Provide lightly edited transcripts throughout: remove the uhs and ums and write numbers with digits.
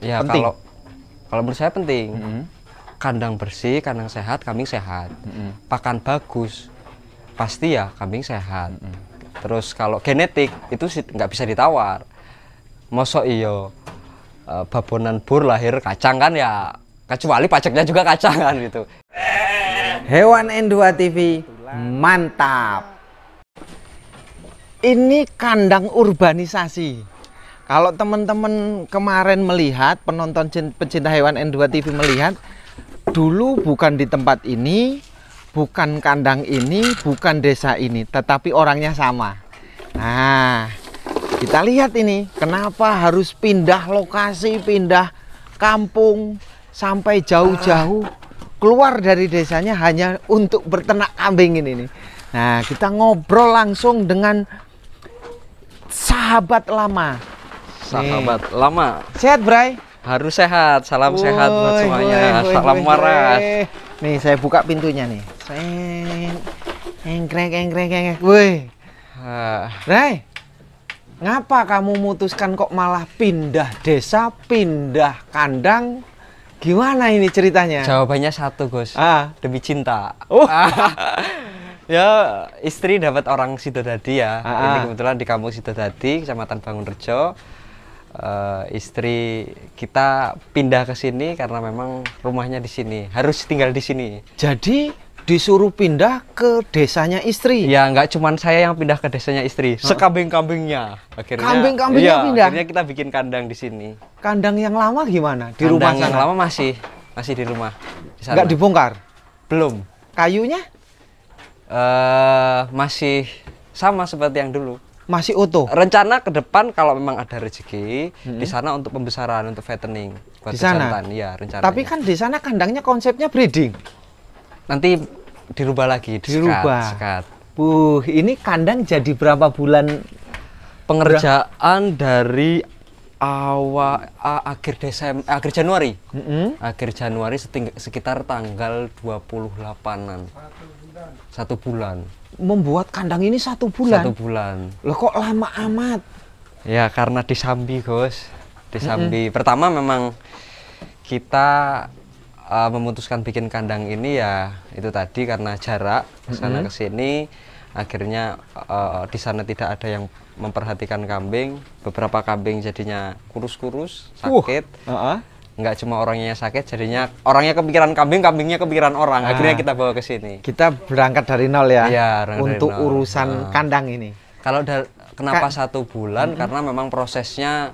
Ya Penting. kalau menurut saya penting. Kandang bersih, kandang sehat, kambing sehat. Pakan bagus, pasti ya kambing sehat. Terus kalau genetik itu nggak bisa ditawar. Mosok iyo babonan bur lahir kacang kan ya, kecuali pajaknya juga kacang kan gitu. Hewan N2 TV mantap. Ini kandang urbanisasi. Kalau teman-teman kemarin melihat, penonton pecinta hewan N2 TV melihat, dulu bukan di tempat ini, bukan kandang ini, bukan desa ini, tetapi orangnya sama. Nah, kita lihat ini, kenapa harus pindah lokasi, pindah kampung, sampai jauh-jauh keluar dari desanya hanya untuk berternak kambing ini nih. Nah, kita ngobrol langsung dengan sahabat lama. Sahabat lama. Sehat, Bray? Harus sehat, salam sehat buat semuanya. Salam waras. Nih, saya buka pintunya nih. Engkrek. Woi. Bray, ngapa kamu memutuskan kok malah pindah desa, pindah kandang? Gimana ini ceritanya? Jawabannya satu, Gus. Demi cinta. Ya, istri dapat orang Sidodadi ya. Ini kebetulan di kampung Sidodadi, Kecamatan Bangunrejo. Istri kita pindah ke sini karena memang rumahnya di sini, harus tinggal di sini. Jadi disuruh pindah ke desanya istri? Ya, nggak cuman saya yang pindah ke desanya istri, sekambing-kambingnya. Akhirnya, kambing-kambingnya iya, pindah? akhirnya kita bikin kandang di sini. Kandang yang lama gimana? Di Kandang rumah yang sana? lama masih di rumah. Di sana. Nggak dibongkar? Belum. Kayunya? Masih sama seperti yang dulu. Masih utuh? Rencana ke depan kalau memang ada rezeki di sana untuk pembesaran, untuk fattening buat di sana. pejantan, ya rencananya. Tapi kan di sana kandangnya konsepnya breeding. Nanti dirubah lagi, Dirubah. Ini kandang jadi berapa bulan pengerjaan dari akhir Januari. Akhir Januari sekitar tanggal 28-an. 1 bulan. Membuat kandang ini 1 bulan? 1 bulan. Loh kok lama amat? Ya karena disambi, Gus. Disambi. Pertama memang kita memutuskan bikin kandang ini ya itu tadi karena jarak sana ke sini. Akhirnya di sana tidak ada yang memperhatikan kambing. Beberapa kambing jadinya kurus-kurus, sakit. Nggak cuma orangnya sakit, jadinya orangnya kepikiran kambing, kambingnya kepikiran orang. Akhirnya kita bawa ke sini. Kita berangkat dari nol ya, untuk dari nol. urusan kandang ini. Kalau kenapa 1 bulan? Karena memang prosesnya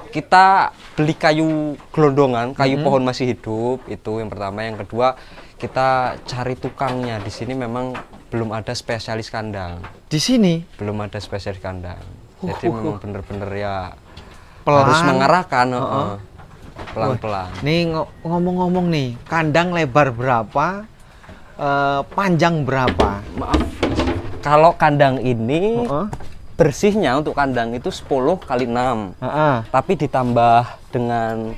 kita beli kayu gelondongan, kayu pohon masih hidup, itu yang pertama. Yang kedua, kita cari tukangnya. Di sini memang belum ada spesialis kandang. Di sini? Belum ada spesialis kandang. Jadi memang bener-bener ya pelan. Harus mengarahkan. Pelan-pelan. Nih ngomong-ngomong nih, kandang lebar berapa, panjang berapa? Maaf, kalau kandang ini bersihnya untuk kandang itu 10 kali 6. Tapi ditambah dengan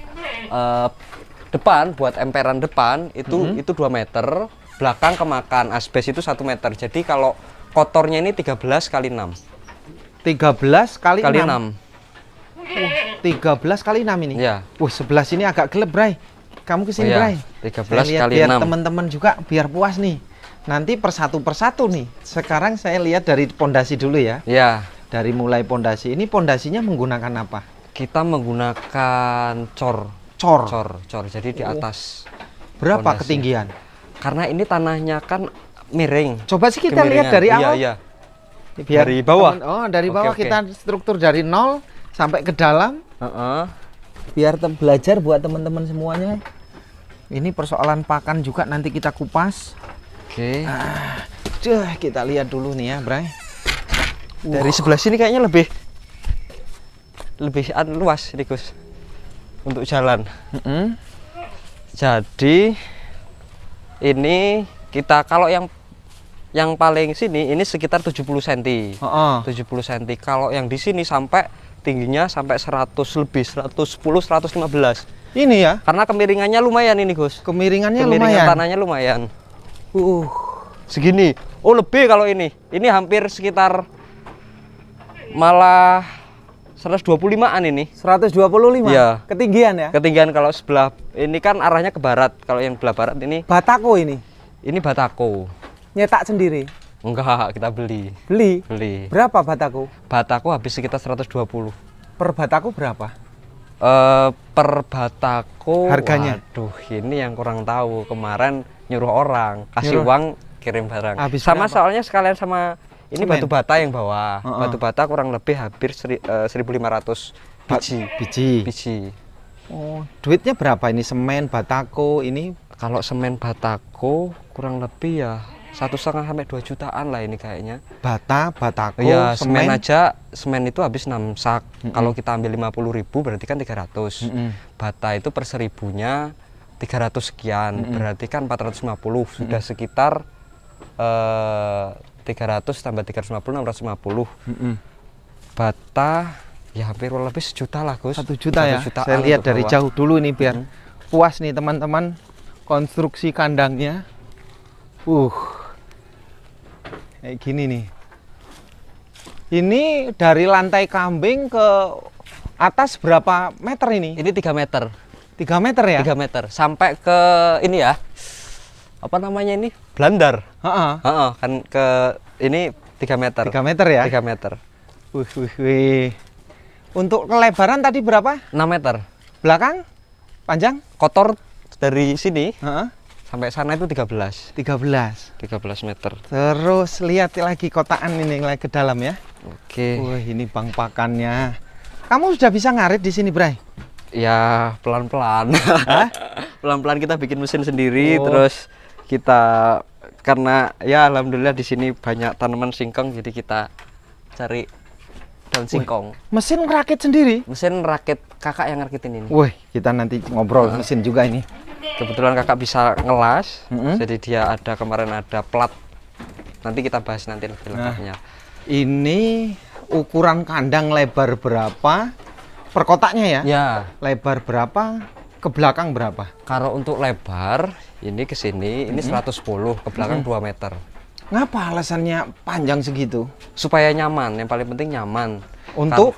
depan, buat emperan depan itu 2 meter, belakang kemakan asbes itu 1 meter. Jadi kalau kotornya ini 13 kali 6. 13 kali 6. 13 kali 6 ini? Ya. Sebelah sini agak gelap, Bray. Kamu kesini, Bray. 13 kali 6. Biar teman-teman juga biar puas nih. Nanti persatu nih. Sekarang saya lihat dari pondasi dulu ya. Ya. Dari mulai pondasi. Ini pondasinya menggunakan apa? Kita menggunakan cor. Jadi di atas. Berapa pondasi. Ketinggian? Karena ini tanahnya kan miring. Coba sih kita lihat dari awal. Iya. Biar dari bawah. Dari bawah kita struktur dari nol sampai ke dalam. Biar belajar buat teman-teman semuanya. Ini persoalan pakan juga nanti kita kupas. Kita lihat dulu nih ya, Bray. Dari sebelah sini kayaknya lebih luas ini, Gus, untuk jalan. Jadi ini kita kalau yang paling sini ini sekitar 70 cm. 70 cm. Kalau yang di sini sampai tingginya sampai 100 lebih, 110, 115. Ini ya? Karena kemiringannya lumayan ini, Gus. Kemiringan lumayan. Tanahnya lumayan. Segini. Lebih kalau ini. Ini hampir sekitar malah 125-an ini. 125? Iya. Ketinggian ya? Ketinggian kalau sebelah ini kan arahnya ke barat. Kalau yang belah barat ini Batako ini? ini batako. Nyetak sendiri? Enggak, kita beli. Beli? Beli. Berapa batako? Batako habis sekitar 120. Per batako berapa? Per batako Harganya? waduh, ini yang kurang tahu. Kemarin nyuruh orang kasih Nyuruh. uang kirim barang. Habis Sama berapa? soalnya sekalian sama ini Semen? batu bata yang bawa. Heeh. Batu bata kurang lebih hampir 1.500 biji. Biji. Biji. Oh, duitnya berapa ini semen, batako ini? Kalau semen batako kurang lebih ya 1,5 sampai 2 jutaan lah ini kayaknya. Batako, Ya, semen. semen itu habis 6 sak. Kalau kita ambil 50.000 berarti kan 300. Bata itu per 1000-nya 300 sekian. Berarti kan 450 sudah sekitar 300 tambah 350 650. Bata ya hampir lebih sejuta lah, Gus. 1 juta ya? Jutaan Saya lihat untuk dari bawah. jauh dulu ini biar puas nih teman-teman konstruksi kandangnya. Kayak gini nih. Ini dari lantai kambing ke atas berapa meter ini? Ini 3 meter. 3 meter ya? 3 meter sampai ke ini ya. Apa namanya ini? Blandar. Heeh. Heeh, kan ke ini 3 meter. 3 meter ya? 3 meter. Wih. Untuk kelebaran tadi berapa? 6 meter. Belakang? Panjang? Kotor dari sini Heeh. sampai sana itu 13. 13. 13 meter. Terus lihat lagi kotaan ini lagi ke dalam ya. Oke. Wih, ini bang pakannya. Kamu sudah bisa ngarit di sini, Bray? Ya, pelan-pelan. Pelan-pelan kita bikin mesin sendiri, Oh. terus kita karena ya alhamdulillah di sini banyak tanaman singkong, jadi kita cari daun singkong. Mesin ngerakit sendiri? Mesin rakit kakak yang ngerakitin ini. Wih, kita nanti ngobrol mesin juga ini. Kebetulan kakak bisa ngelas, Mm-mm. jadi dia ada kemarin ada plat. Nanti kita bahas nanti lebih lengkapnya. Ini ukuran kandang lebar berapa? Per kotaknya ya? Ya, Lebar berapa? Ke belakang berapa? kalau untuk lebar ini ke sini ini 110, ke belakang 2 meter. Ngapa alasannya panjang segitu? Supaya nyaman, yang paling penting nyaman. Untuk?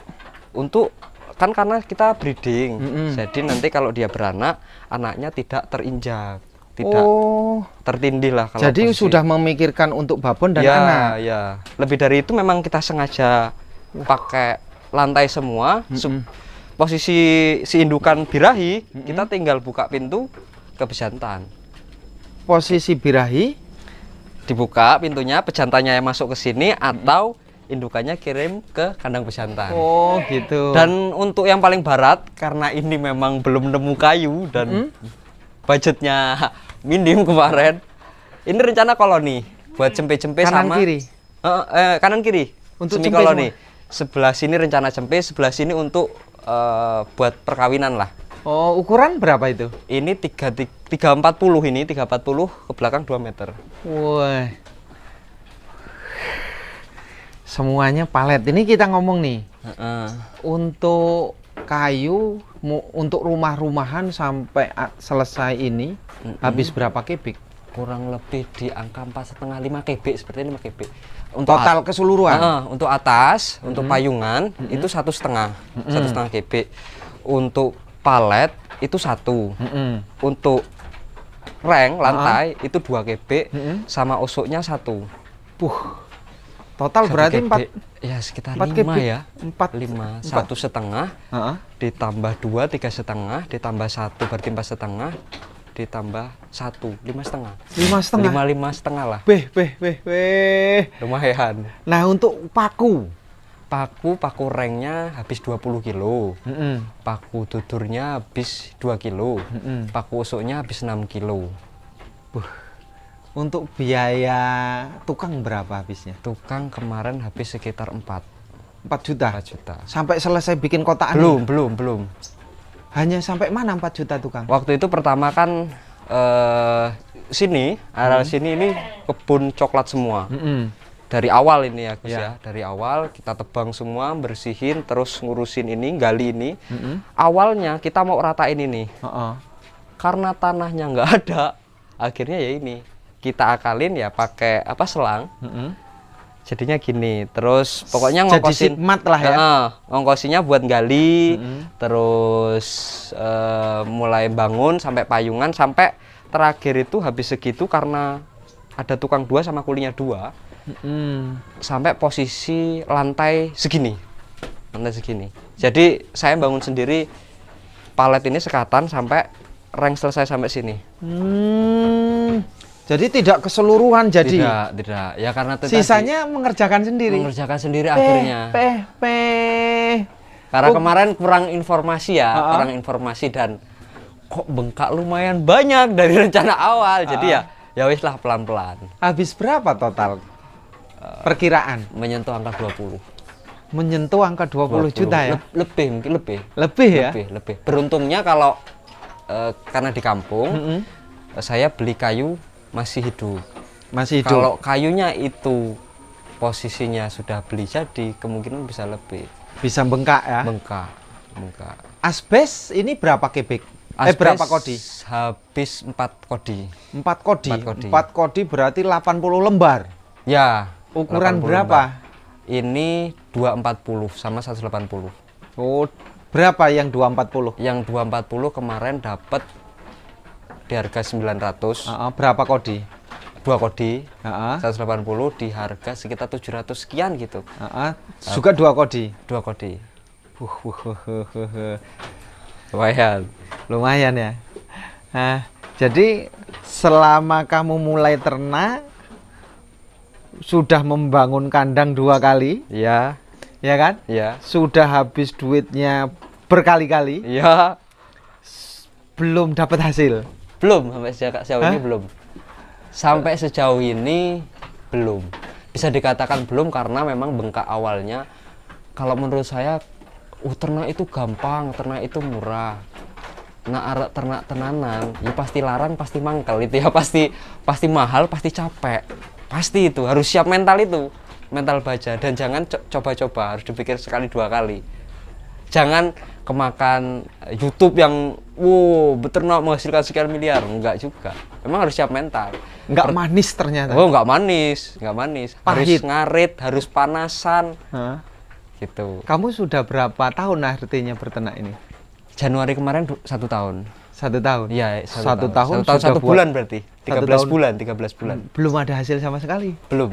Untuk kan karena kita breeding. Mm-mm. Jadi nanti kalau dia beranak, anaknya tidak terinjak, tidak Oh, tertindih lah kalau jadi posisi. sudah memikirkan untuk babon dan ya, anak. ya. Lebih dari itu memang kita sengaja pakai lantai semua. Posisi si indukan birahi, kita tinggal buka pintu ke bejantan. Posisi birahi? Dibuka pintunya, pejantannya yang masuk ke sini atau indukannya kirim ke kandang bejantan. Oh, gitu. Dan untuk yang paling barat, karena ini memang belum nemu kayu dan budgetnya minim kemarin, ini rencana koloni buat cempe-cempe Kanan sama kiri? kanan kiri Untuk semi cempe koloni. Sebelah sini rencana cempe, sebelah sini untuk buat perkawinan lah. Oh, ukuran berapa itu? Ini 340 ini 340 ke belakang 2 meter. Wah. Semuanya palet. Ini kita ngomong nih. Untuk kayu, untuk rumah-rumahan sampai selesai ini habis berapa kubik? Kurang lebih di angka 4,5 5 kb seperti 5 kb. Total keseluruhan. Untuk atas, untuk payungan itu 1,5 kb. Untuk palet itu 1. Untuk reng lantai itu 2 kb sama usuknya 1. Total berarti 4 ya sekitar 4 5 kb. ya. 4 1,5 ditambah 2 3,5 ditambah 1 berarti 4,5 ditambah 1 5,5. 5,5. 5,5 lah. Beh. Lumayan. Nah, untuk paku. Paku rengnya habis 20 kilo. Paku dudurnya habis 2 kilo. Paku usuknya habis 6 kilo. Untuk biaya tukang berapa habisnya? Tukang kemarin habis sekitar 4 juta. 4 juta. Sampai selesai bikin kotaan. Belum. Hanya sampai mana 4 juta tukang? Waktu itu pertama kan sini, area sini ini kebun coklat semua. Dari awal ini ya Gus ya. Dari awal kita tebang semua, bersihin, terus ngurusin ini, gali ini. Awalnya kita mau ratain ini. Karena tanahnya nggak ada, akhirnya ya ini kita akalin ya pakai selang. jadinya gini. Terus pokoknya Jadi ngongkosin sipmat lah ya. ngongkosinya buat gali, terus mulai bangun sampai payungan, sampai terakhir itu habis segitu karena ada tukang 2 sama kulinya 2. Sampai posisi lantai segini. Jadi saya bangun sendiri palet ini sekatan sampai rank selesai sampai sini. Jadi tidak keseluruhan jadi. Tidak. Ya karena sisanya mengerjakan sendiri. Akhirnya. Karena kemarin kurang informasi dan kok bengkak lumayan banyak dari rencana awal. Jadi ya wis lah pelan-pelan. Habis berapa total? Perkiraan Menyentuh angka 20. Menyentuh angka 20 juta ya? Lebih mungkin lebih. Lebih. Beruntungnya kalau karena di kampung saya beli kayu masih hidup. Kalau kayunya itu posisinya sudah beli jadi, kemungkinan bisa lebih. Bisa bengkak ya? Bengkak. Asbes ini berapa kubik? Berapa kodi? Habis 4 kodi. 4 kodi berarti 80 lembar. Ya. Ukuran berapa? Lembar. Ini 240 sama 180. Oh, berapa yang 240? Yang 240 kemarin dapat di harga 900. Berapa kodi? 2 kodi. 180 di harga sekitar 700 sekian gitu. Juga 2 kodi. 2 kodi. Lumayan ya. Nah, jadi selama kamu mulai ternak sudah membangun kandang 2 kali. Ya kan? Ya. Sudah habis duitnya berkali-kali. Ya. Belum dapat hasil. Belum, sampai sejauh ini belum. Bisa dikatakan belum karena memang bengkak awalnya. Kalau menurut saya, ternak itu gampang, ternak itu murah. Nah, ternak tenanan, ya pasti larang, pasti mangkel itu ya, pasti mahal, pasti capek. Pasti itu, harus siap mental itu. Mental baja, dan jangan coba-coba, harus dipikir sekali 2 kali. Jangan kemakan YouTube yang beternak menghasilkan sekian miliar, enggak juga. Memang harus siap mental. Enggak manis ternyata. Enggak manis. Pahit. Harus ngarit, harus panasan. Gitu. Kamu sudah berapa tahun artinya berternak ini? Januari kemarin 1 tahun. 1 tahun? Iya, 1 tahun. 1 bulan berarti. 13 bulan. Belum ada hasil sama sekali? Belum.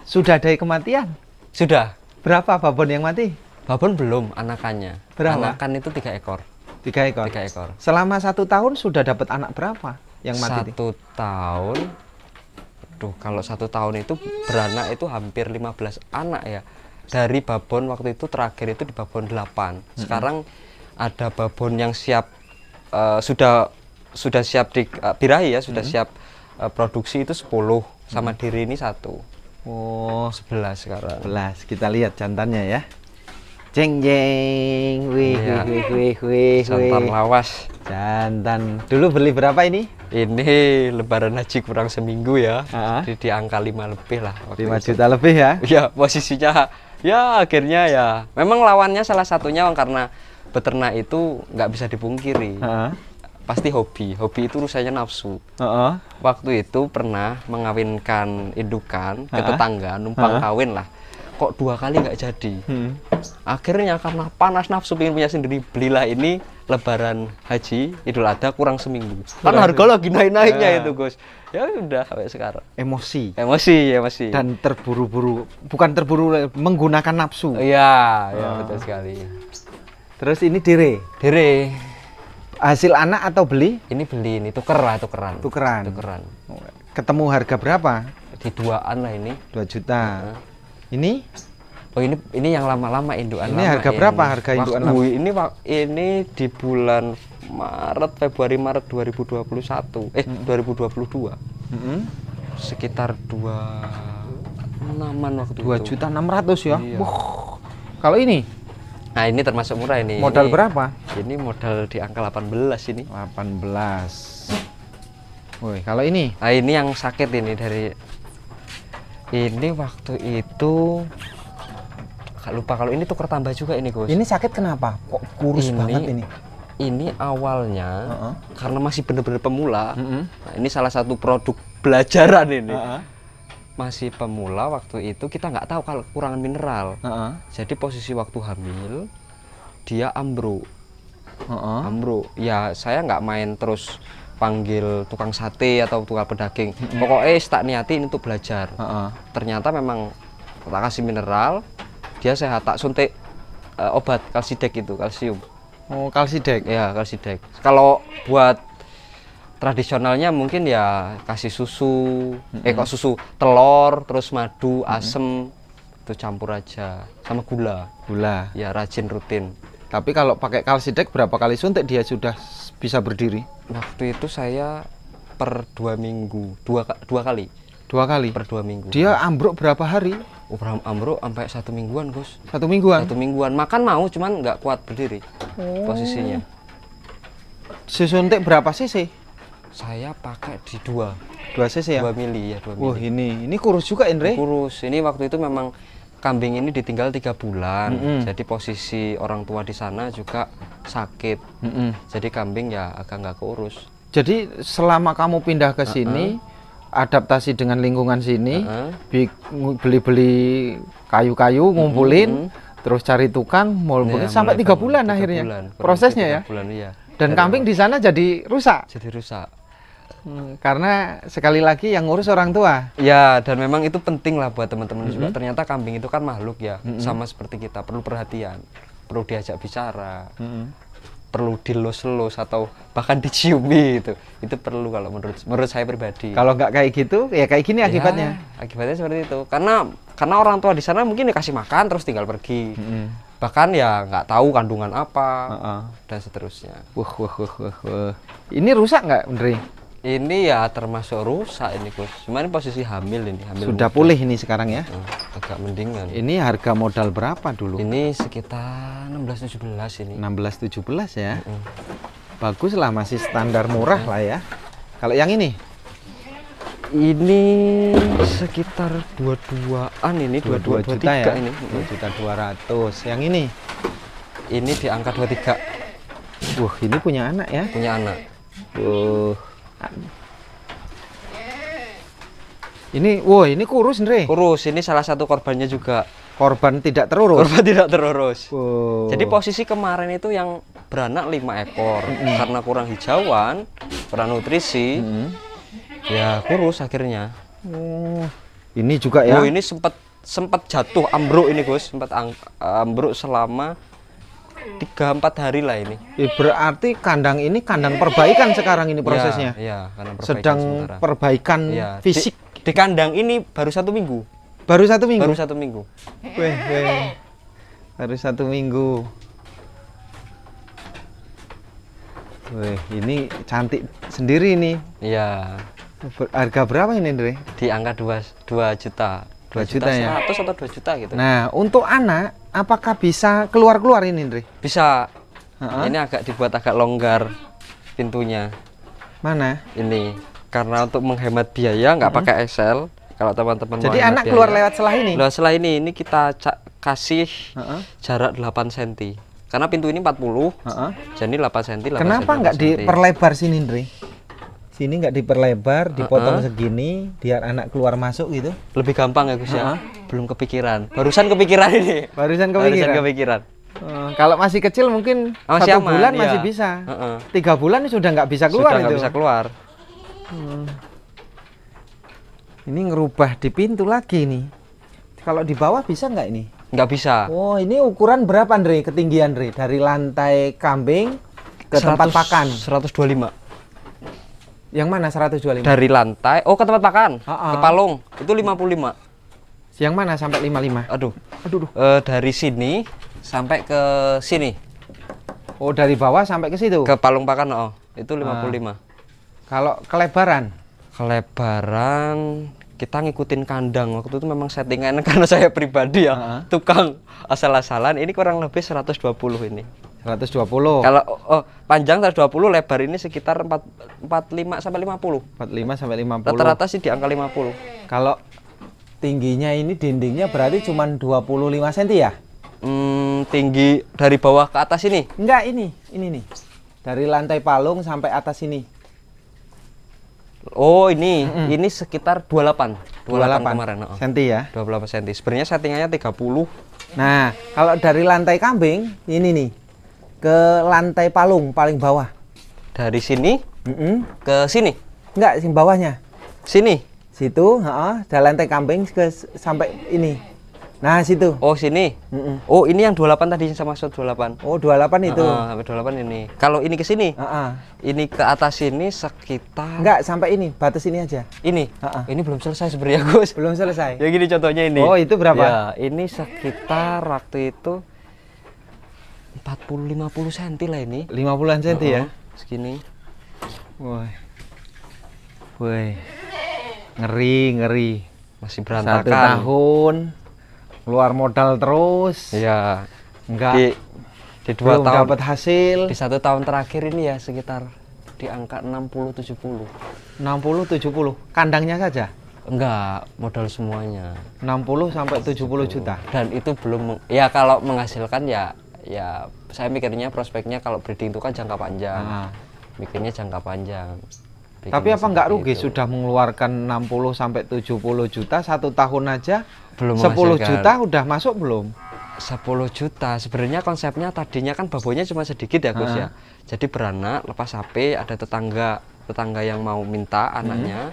Sudah ada kematian? Sudah. Berapa babon yang mati? Babon belum, anakannya. Berapa? Anakan itu 3 ekor. 3 ekor? 3 ekor. Selama 1 tahun sudah dapat anak berapa yang mati? 1 tahun. Kalau 1 tahun itu beranak itu hampir 15 anak ya. Dari babon waktu itu terakhir itu di babon 8. Sekarang ada babon yang siap sudah siap di birahi ya, sudah siap produksi itu 10, sama diri ini 1. 11 sekarang. 11. Kita lihat jantannya ya. Jeng. Wih. Jantan lawas. Jantan. Dulu beli berapa ini? Ini lebaran haji kurang seminggu ya. Di angka 5 lebih lah. 5 juta lebih ya? Ya, posisinya ya akhirnya ya. Memang lawannya salah satunya karena beternak itu nggak bisa dipungkiri. Pasti hobi itu urusannya nafsu. Waktu itu pernah mengawinkan indukan ke tetangga, numpang kawin lah. Kok 2 kali nggak jadi. Akhirnya karena panas nafsu pengen punya sendiri, belilah ini lebaran haji Idul Adha kurang seminggu. Kan harga lagi naik-naiknya itu, Gus. Ya udah sampai sekarang. Emosi. Dan bukan terburu menggunakan nafsu. Iya, betul sekali. Terus ini dire. Hasil anak atau beli? Ini beli, ini tukeran. Ketemu harga berapa? Di 2-an lah ini. 2 juta. Ini? Oh, ini yang lama-lama indukan. Ini harga berapa harga indukan lama? Ini di bulan Februari Maret 2021. 2022. Sekitar 26-an waktu itu. 2.600.000 ya. Iya. Kalau ini? Nah, ini termasuk murah ini. Modal berapa? Ini modal di angka 18 ini. 18. Woi, kalau ini? Nah, ini yang sakit ini ini waktu itu lupa, kalau ini tuker tambah juga ini, Gus. Ini sakit kenapa? Kok kurus banget ini? Ini awalnya karena masih benar-benar pemula. Nah, ini salah satu produk belajaran ini. masih pemula waktu itu kita nggak tahu kalau kekurangan mineral. Jadi posisi waktu hamil dia ambruk. Ambruk. Ya saya nggak main terus panggil tukang sate atau tukang pedaging. Pokoknya tak niatin untuk belajar. Ternyata memang tak kasih mineral, dia sehat. Tak suntik obat kalsidek itu, kalsium. Oh, kalsidek. Ya, kalsidek. Kalau buat tradisionalnya mungkin ya kasih susu, kok susu, telur, terus madu, asem, itu campur aja sama gula. Gula. Ya rajin rutin. Tapi kalau pakai kalsidek berapa kali suntik dia sudah bisa berdiri? Waktu itu saya per 2 minggu, dua kali. 2 kali. Per 2 minggu. Dia ambruk berapa hari? Ambruk sampai 1 mingguan, Gus. 1 mingguan. 1 mingguan. Makan mau, cuman nggak kuat berdiri. Posisinya. Suntik berapa cc? Saya pakai di 2 cc ya? 2 mili ya, 2 mili. Wah, ini kurus juga, Indre. Kurus. Ini waktu itu memang kambing ini ditinggal 3 bulan. Jadi posisi orang tua di sana juga sakit. Jadi kambing ya agak nggak keurus. Jadi selama kamu pindah ke sini, adaptasi dengan lingkungan sini, beli-beli kayu-kayu, ngumpulin, terus cari tukang, ngumpulin sampai 3 bulan akhirnya. Prosesnya ya? 3 bulan, iya. Dan kambing di sana jadi rusak. Jadi rusak. Karena sekali lagi yang ngurus orang tua. Ya, dan memang itu penting lah buat teman-teman juga. Ternyata kambing itu kan makhluk ya, sama seperti kita, perlu perhatian, perlu diajak bicara, perlu dilus-lus atau bahkan diciumi itu. Itu perlu kalau menurut saya pribadi. Kalau nggak kayak gitu, ya kayak gini akibatnya. Ya, akibatnya seperti itu. Karena orang tua di sana mungkin dikasih makan terus tinggal pergi. Bahkan ya nggak tahu kandungan apa dan seterusnya. Wah. Ini rusak nggak, Andre? Ini ya termasuk rusak ini, Gus. Cuma ini posisi hamil ini. Sudah pulih ini sekarang ya? Agak mendingan. Ini harga modal berapa dulu? Ini sekitar 16-17 ini. 16-17 ya? Bagus lah, masih standar murah lah ya. Kalau yang ini? Ini sekitar 22-an ini, 22 juta ya? ini. 2.200.000. Yang ini? Ini di angka 23. Wah, ini punya anak ya? Punya anak. Ini kurus, Andre. Kurus, ini salah satu korbannya juga. Korban tidak terurus. Korban tidak terurus. Jadi posisi kemarin itu yang beranak 5 ekor. Karena kurang hijauan, kurang nutrisi, ya kurus akhirnya. Ini juga ya? Ini sempat jatuh, ambruk ini, Gus. Sempat ambruk selama 3-4 hari lah ini. Berarti kandang ini kandang perbaikan sekarang ini prosesnya. Iya, kandang perbaikan sedang sementara. Perbaikan fisik. Di kandang ini baru 1 minggu. Baru 1 minggu. Baru 1 minggu. Baru 1 minggu. Ini cantik sendiri nih. Iya. Harga berapa ini, Andre? Di angka 2 juta. 2 juta ya? 100 atau 2 juta gitu. Nah, untuk anak, apakah bisa keluar-keluar ini, Andre? Bisa. Ini dibuat agak longgar pintunya. Mana? Ini. Karena untuk menghemat biaya, nggak pakai XL. Kalau teman-teman jadi anak biaya, keluar lewat celah ini? Lewat celah ini kita kasih jarak 8 cm. Karena pintu ini 40, jadi 8 cm. Kenapa nggak diperlebar sini, Andre? Sini nggak diperlebar, dipotong segini, biar anak keluar masuk gitu? Lebih gampang ya, Gus ya? Belum kepikiran. Barusan kepikiran ini. Barusan kepikiran. Kalau masih kecil mungkin 1 bulan masih bisa. 3 bulan sudah nggak bisa keluar. Sudah nggak bisa keluar. Ini ngerubah di pintu lagi nih. Kalau di bawah bisa nggak ini? Nggak bisa. Oh, ini ukuran berapa, Andre? Ketinggian, Andre? Dari lantai kambing ke tempat pakan? 125. Yang mana 125? Dari lantai, ke tempat pakan, ke palung, itu 55. Yang mana sampai 55? Aduh. Dari sini sampai ke sini. Oh, dari bawah sampai ke situ? Ke palung pakan, itu 55. Kalau kelebaran? Kelebaran, kita ngikutin kandang. Waktu itu memang settingan karena saya pribadi ya, tukang asal-asalan. Ini kurang lebih 120 ini. 120. Kalau panjang 120, lebar ini sekitar 45 sampai 50. 45 sampai 50. Rata-rata sih di angka 50. Kalau tingginya ini dindingnya berarti cuma 25 cm ya? Tinggi dari bawah ke atas ini? Enggak, ini nih. Dari lantai palung sampai atas ini. Oh, ini sekitar 28 kemarin. Senti ya. 28 cm. Sebenarnya settingannya 30. Nah, kalau dari lantai kambing ini nih ke lantai palung paling bawah. Dari sini Mm-mm. ke sini. Enggak, sing bawahnya. Sini. Situ, dari lantai kambing ke sampai ini. Nah, situ. Oh, sini. Mm-mm. Oh, ini yang 28 tadi sama maksud 28. Oh, 28 itu. Sampai 28 ini. Kalau ini ke sini. Ini ke atas ini sekitar Enggak, sampai ini, batas ini aja. ini. Ini belum selesai sebenarnya, Gus. Belum selesai. Ya gini contohnya ini. Oh, itu berapa? Ya, ini sekitar waktu itu 40-50 cm lah ini. 50-an cm ya. Segini. Woi. Woi. Ngeri. Masih 1 berantakan. tahun keluar modal terus. Iya. Enggak. Di 2 tahun dapat hasil. Di 1 tahun terakhir ini ya sekitar di angka 60-70. 60-70. Kandangnya saja. Enggak, modal semuanya. 60 sampai 70 juta. Dan itu belum ya kalau menghasilkan ya saya mikirnya prospeknya kalau breeding itu kan jangka panjang. Mikirnya jangka panjang. Tapi apa enggak rugi sudah mengeluarkan 60 sampai 70 juta 1 tahun aja? Belum 10 menghasilkan. juta udah masuk belum? 10 juta. Sebenarnya konsepnya tadinya kan babonya cuma sedikit ya, Gus ya. Jadi beranak, lepas HP, ada tetangga yang mau minta anaknya,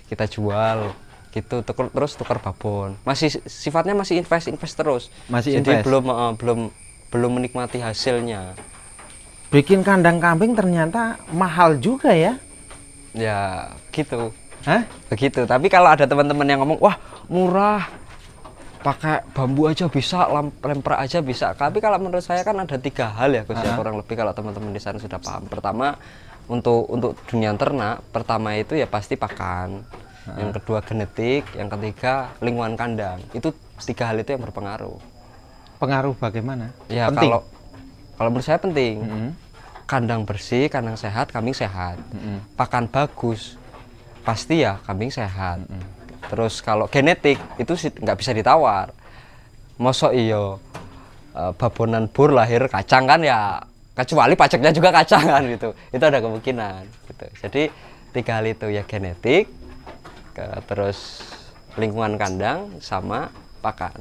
kita jual. Gitu terus tukar babon. Masih sifatnya masih invest terus. Masih Jadi invest. belum menikmati hasilnya. Bikin kandang kambing ternyata mahal juga ya? Ya, gitu. Hah? Begitu. Tapi kalau ada teman-teman yang ngomong, "Wah, murah. Pakai bambu aja bisa, lemprak aja bisa." Tapi kalau menurut saya kan ada 3 hal ya, Gus ya, kurang lebih kalau teman-teman di sana sudah paham. Pertama, untuk dunia ternak, pertama itu ya pasti pakan. Yang kedua genetik, yang ketiga lingkungan kandang. Itu 3 hal itu yang berpengaruh. Pengaruh bagaimana? Ya, penting. kalau menurut saya penting. Kandang bersih, kandang sehat, kambing sehat. Pakan bagus, pasti ya kambing sehat. Terus kalau genetik itu nggak bisa ditawar. Mosok iyo babonan bur lahir kacang kan ya, kecuali pajaknya juga kacang kan gitu. Itu ada kemungkinan gitu. Jadi 3 hal itu ya genetik, terus lingkungan kandang sama pakan.